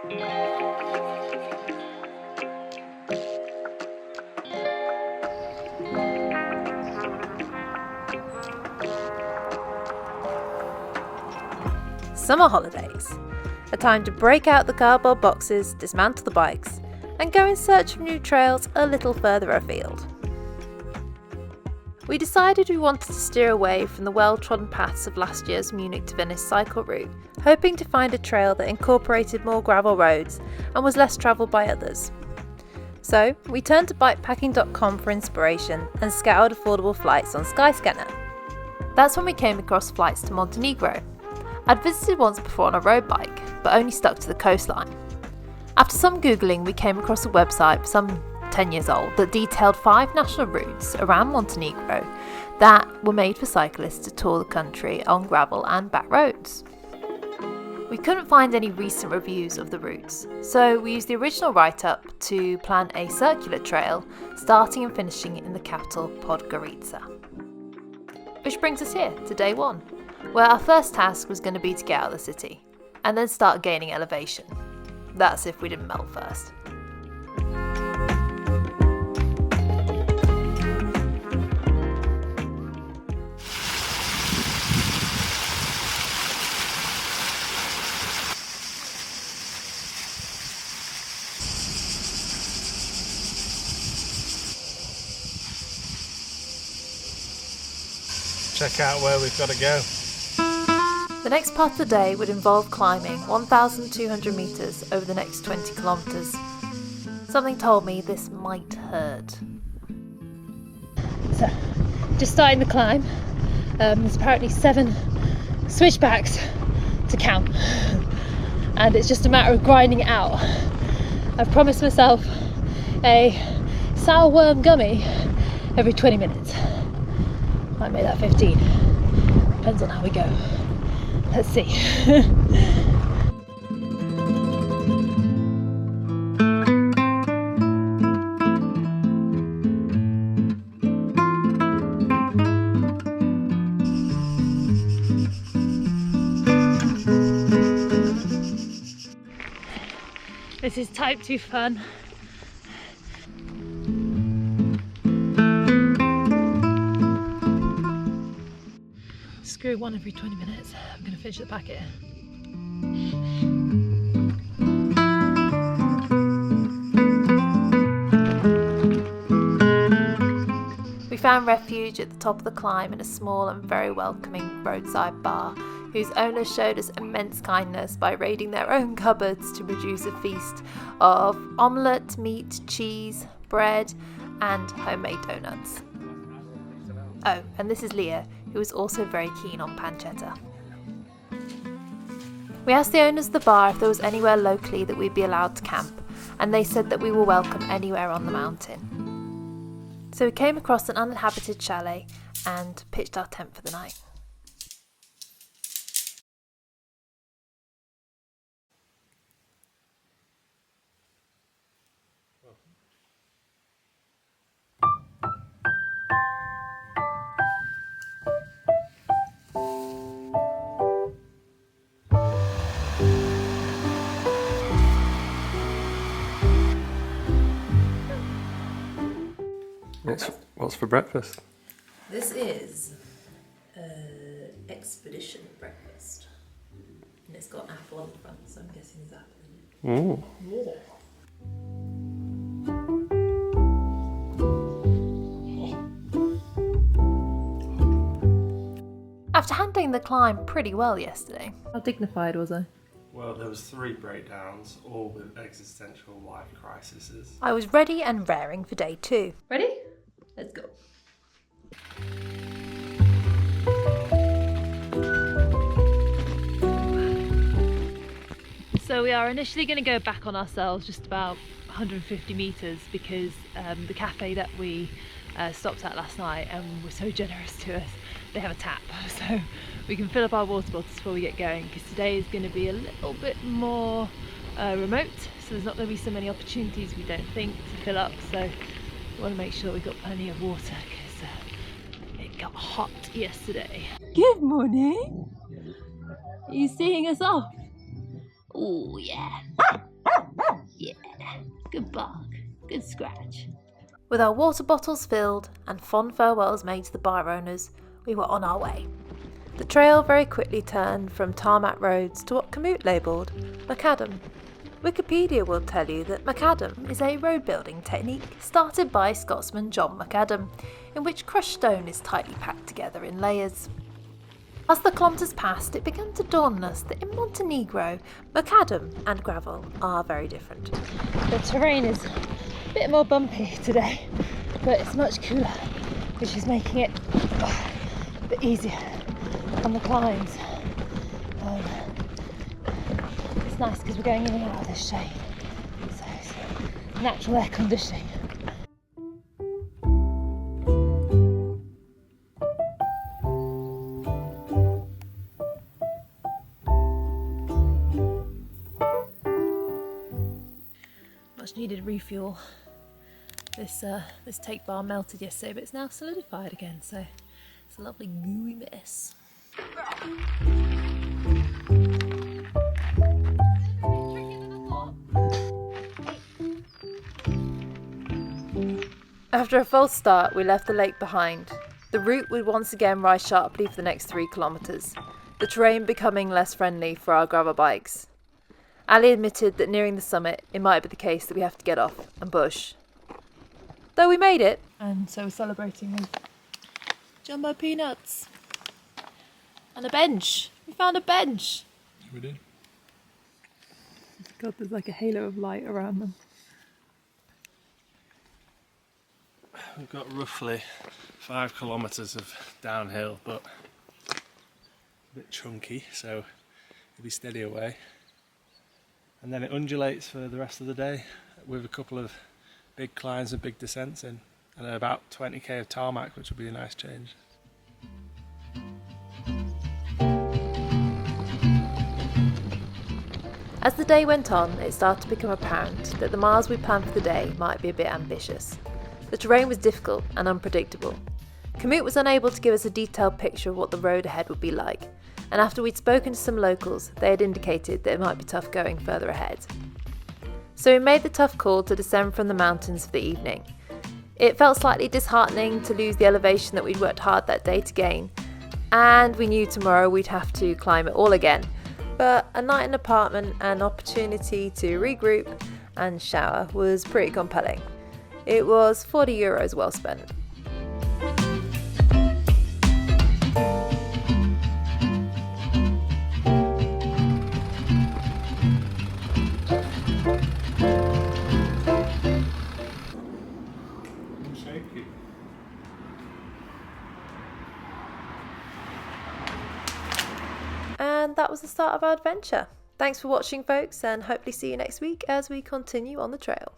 Summer holidays, a time to break out the cardboard boxes, dismantle the bikes, and go in search of new trails a little further afield. We decided we wanted to steer away from the well-trodden paths of last year's Munich to Venice cycle route, hoping to find a trail that incorporated more gravel roads and was less travelled by others. So we turned to bikepacking.com for inspiration and scoured affordable flights on Skyscanner. That's when we came across flights to Montenegro. I'd visited once before on a road bike, but only stuck to the coastline. After some Googling, we came across a website, some 10 years old, that detailed 5 national routes around Montenegro that were made for cyclists to tour the country on gravel and back roads. We couldn't find any recent reviews of the routes, so we used the original write-up to plan a circular trail, starting and finishing in the capital Podgorica. Which brings us here to day 1. Where our first task was going to be to get out of the city, and then start gaining elevation. That's if we didn't melt first. Check out where we've got to go. The next part of the day would involve climbing 1,200 metres over the next 20 kilometres. Something told me this might hurt. So, just starting the climb. There's apparently 7 switchbacks to count. And it's just a matter of grinding it out. I've promised myself a sour worm gummy every 20 minutes. Might make that 15. Depends on how we go. Let's see. This is type 2 fun. Screw one every 20 minutes. I'm going to finish the packet. We found refuge at the top of the climb in a small and very welcoming roadside bar, whose owners showed us immense kindness by raiding their own cupboards to produce a feast of omelette, meat, cheese, bread, and homemade donuts. Oh, and this is Leah, who was also very keen on pancetta. We asked the owners of the bar if there was anywhere locally that we'd be allowed to camp, and they said that we were welcome anywhere on the mountain. So we came across an uninhabited chalet and pitched our tent for the night. What's for breakfast? This is expedition breakfast, and it's got an apple on the front, so I'm guessing there's apple in it. Yeah. After handling the climb pretty well yesterday. How dignified was I? Well, there was 3 breakdowns, all with existential life crises. I was ready and raring for day 2. Ready? Let's go. So we are initially going to go back on ourselves just about 150 metres because the cafe that we stopped at last night and were so generous to us, they have a tap, so we can fill up our water bottles before we get going, because today is going to be a little bit more remote, so there's not going to be so many opportunities, we don't think, to fill up. So we want to make sure we've got plenty of water because it got hot yesterday. Good morning. Are you seeing us off? Oh yeah. Good bark. Good scratch. With our water bottles filled and fond farewells made to the bar owners, we were on our way. The trail very quickly turned from tarmac roads to what Canute labelled macadam. Wikipedia will tell you that macadam is a road building technique started by Scotsman John Macadam, in which crushed stone is tightly packed together in layers. As the kilometres passed, it began to dawn on us that in Montenegro, macadam and gravel are very different. The terrain is a bit more bumpy today, but it's much cooler, which is making it a bit easier on the climbs. It's nice because we're going in and out of this shade, so it's natural air conditioning. Much needed refuel. This take bar melted yesterday, but it's now solidified again, so it's a lovely gooey mess. After a false start, we left the lake behind. The route would once again rise sharply for the next 3 kilometres, the terrain becoming less friendly for our gravel bikes. Ali admitted that nearing the summit, it might be the case that we have to get off and push. Though we made it, and so we're celebrating with jumbo peanuts and a bench. We found a bench. We did. God, there's like a halo of light around them. We've got roughly 5 kilometres of downhill, but a bit chunky, so it'll be steady away. And then it undulates for the rest of the day with a couple of big climbs and big descents in, and about 20k of tarmac, which will be a nice change. As the day went on, it started to become apparent that the miles we planned for the day might be a bit ambitious. The terrain was difficult and unpredictable. Canute was unable to give us a detailed picture of what the road ahead would be like, and after we'd spoken to some locals, they had indicated that it might be tough going further ahead. So we made the tough call to descend from the mountains for the evening. It felt slightly disheartening to lose the elevation that we'd worked hard that day to gain, and we knew tomorrow we'd have to climb it all again. But a night in an apartment and opportunity to regroup and shower was pretty compelling. It was €40 well spent. And that was the start of our adventure. Thanks for watching, folks, and hopefully see you next week as we continue on the trail.